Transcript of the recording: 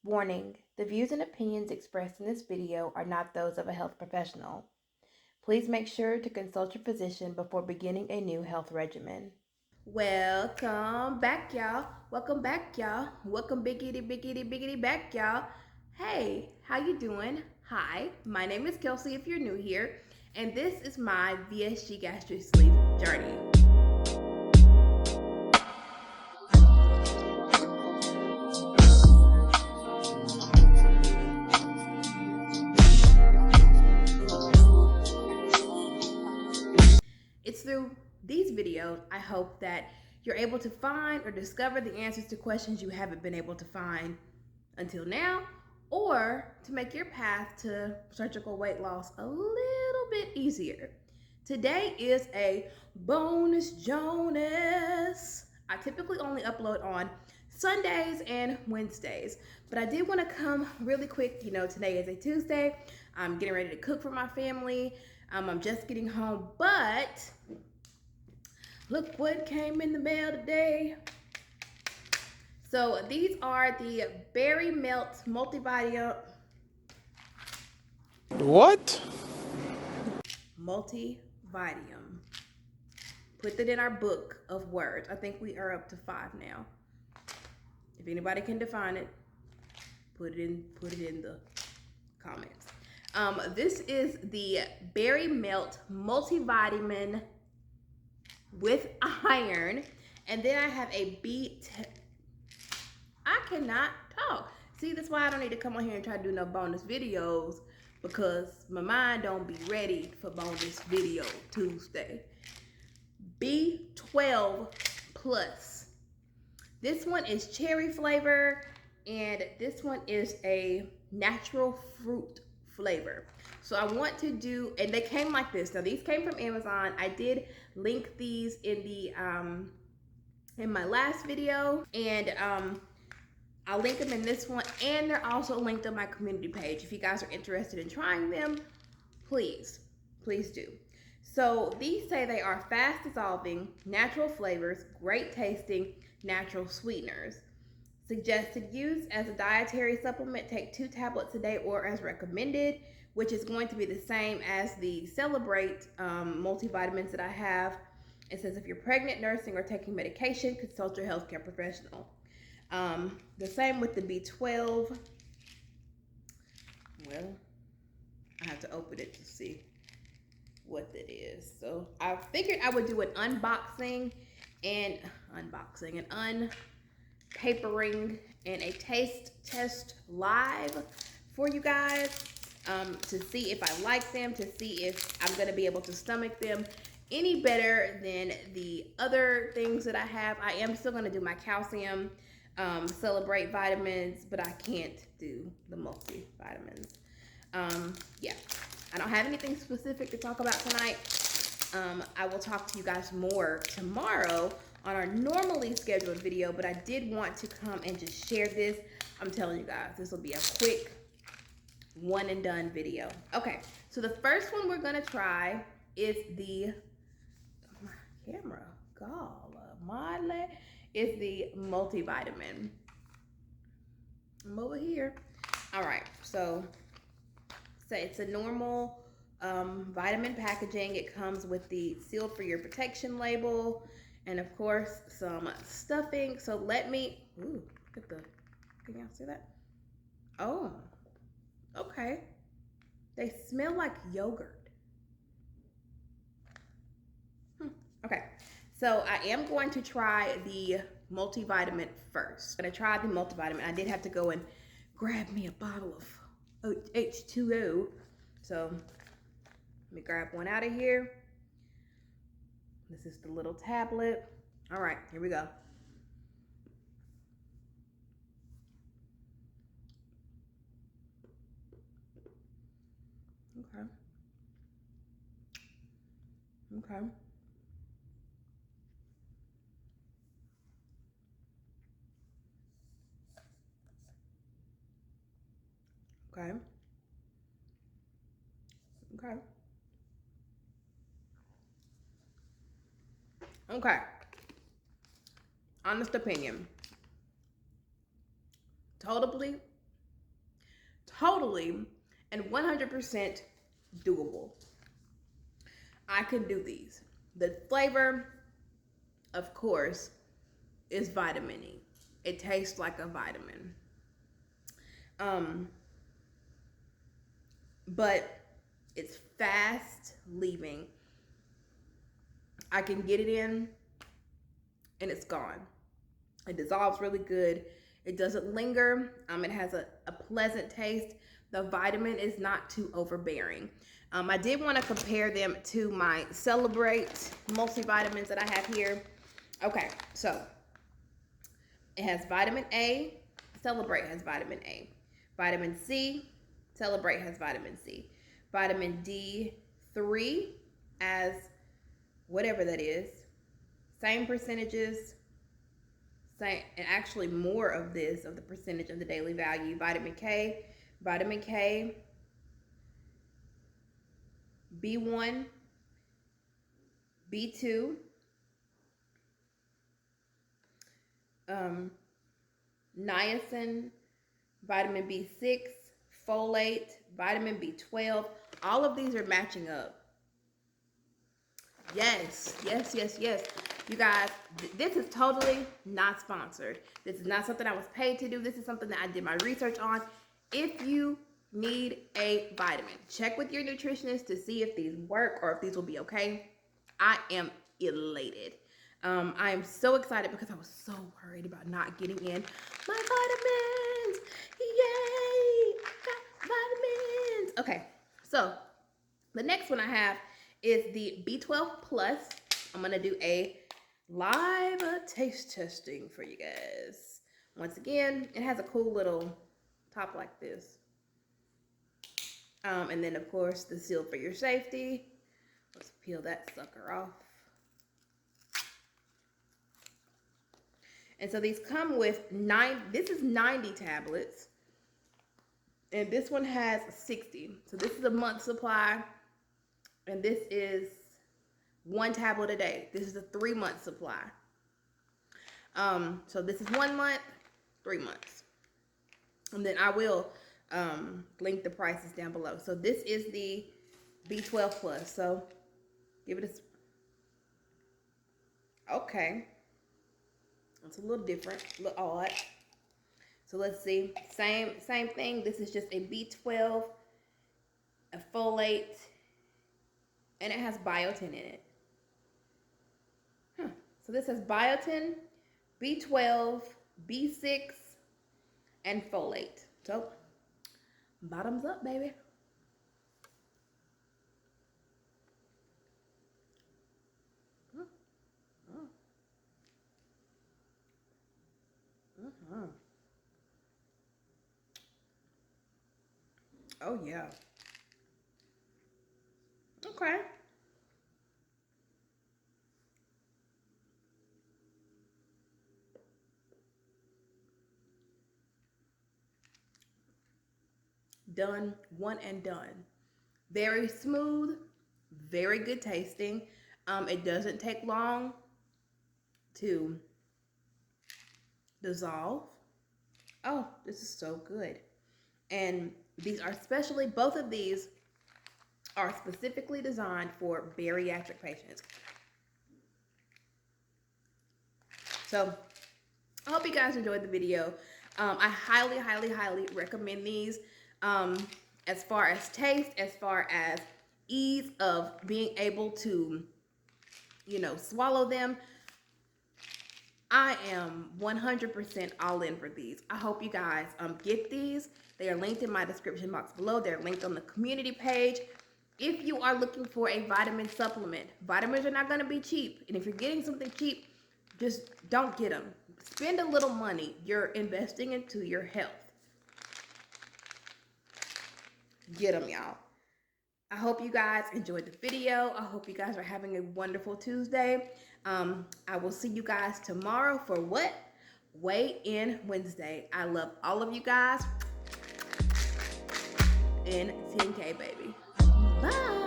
Warning, the views and opinions expressed in this video are not those of a health professional. Please make sure to consult your physician before beginning a new health regimen. Welcome back, y'all. Welcome back, y'all. Welcome biggity back, y'all. Hey, how you doing? Hi, my name is Kelsey if you're new here, and this is my VSG gastric sleeve journey. It's through these videos I hope that you're able to find or discover the answers to questions you haven't been able to find until now, or to make your path to surgical weight loss a little bit easier. Today is a bonus Jonas. I typically only upload on Sundays and Wednesdays, but I did want to come really quick. You know, today is a Tuesday. I'm getting ready to cook for my family. I'm just getting home, but look what came in the mail today. So these are the Berry Melt Multivitamin. What? Multivitamin. Put that in our book of words. I think we are up to 5 now. If anybody can define it, put it in the comments. This is the Berry Melt Multivitamin with iron, and then I have a I cannot talk. See, that's why I don't need to come on here and try to do no bonus videos, because my mind don't be ready for bonus video Tuesday. B12 Plus. This one is cherry flavor, and this one is a natural fruit flavor. So I want to do, and they came like this. Now these came from Amazon. I did link these in the in my last video, and I'll link them in this one, and they're also linked on my community page. If you guys are interested in trying them, please do. So these say they are fast dissolving, natural flavors, great tasting, natural sweeteners. Suggested use as a dietary supplement, take 2 tablets a day or as recommended, which is going to be the same as the Celebrate multivitamins that I have. It says if you're pregnant, nursing, or taking medication, consult your healthcare professional. The same with the B12. Well, I have to open it to see what it is. So I figured I would do an unboxing and unpapering and a taste test live for you guys, to see if I like them, to see if I'm going to be able to stomach them any better than the other things that I have. I am still going to do my calcium Celebrate vitamins, but I can't do the multivitamins. Yeah, I don't have anything specific to talk about tonight. I will talk to you guys more tomorrow on our normally scheduled video, but I did want to come and just share this. I'm telling you guys, this will be a quick one and done video. Okay, so the first one we're gonna try is the camera. God, my leg is the multivitamin. I'm over here. All right, so it's a normal vitamin packaging. It comes with the sealed for your protection label, and of course some stuffing. So let me, ooh, look at the, can y'all see that? Oh, okay. They smell like yogurt. Okay, so I am going to try the multivitamin first. I'm gonna try the multivitamin. I did have to go and grab me a bottle of H2O. So let me grab one out of here. This is the little tablet. All right, here we go. Okay. Okay. Okay. Okay. Okay. Honest opinion. Totally totally and 100% doable. I can do these. The flavor, of course, is vitamin E. It tastes like a vitamin. But it's fast leaving. I can get it in and it's gone. It dissolves really good. It doesn't linger. It has a pleasant taste. The vitamin is not too overbearing. I did want to compare them to my Celebrate multivitamins that I have here. Okay, so it has vitamin A. Celebrate has vitamin A. Vitamin C. Celebrate has vitamin C. Vitamin D3 as whatever that is. Same percentages. Same, and actually more of this, of the percentage of the daily value. Vitamin K, B1, B2, niacin, vitamin B6, folate, vitamin B12. All of these are matching up. Yes. You guys, this is totally not sponsored. This is not something I was paid to do. This is something that I did my research on. If you need a vitamin, check with your nutritionist to see if these work or if these will be okay. I am elated. I am so excited because I was so worried about not getting in my vitamins. Yay! I got vitamins. Okay, so the next one I have is the B12 Plus. I'm gonna do a live taste testing for you guys. Once again, it has a cool little top like this. And then of course the seal for your safety. Let's peel that sucker off. And so these come with this is 90 tablets. And this one has 60. So this is a month supply. And this is 1 tablet a day. This is a 3-month supply. So this is 1 month, 3 months. And then I will link the prices down below. So this is the B12 Plus. So give it a... Okay. It's a little different, a little odd. So let's see. Same thing. This is just a B12, a folate, and it has biotin in it. So this has biotin, B12, B6, and folate. So bottoms up, baby. Oh yeah. Okay. Done, one and done. Very smooth, very good tasting. It doesn't take long to dissolve. Oh, this is so good. And these are both of these are specifically designed for bariatric patients. So I hope you guys enjoyed the video. I highly recommend these as far as taste, as far as ease of being able to, swallow them. I am 100% all in for these. I hope you guys get these. They are linked in my description box below. They're linked on the community page. If you are looking for a vitamin supplement, vitamins are not going to be cheap. And if you're getting something cheap, just don't get them. Spend a little money. You're investing into your health. Get them, y'all. I hope you guys enjoyed the video. I hope you guys are having a wonderful Tuesday. I will see you guys tomorrow for what? Weigh-in Wednesday. I love all of you guys. And 10K, baby. Bye.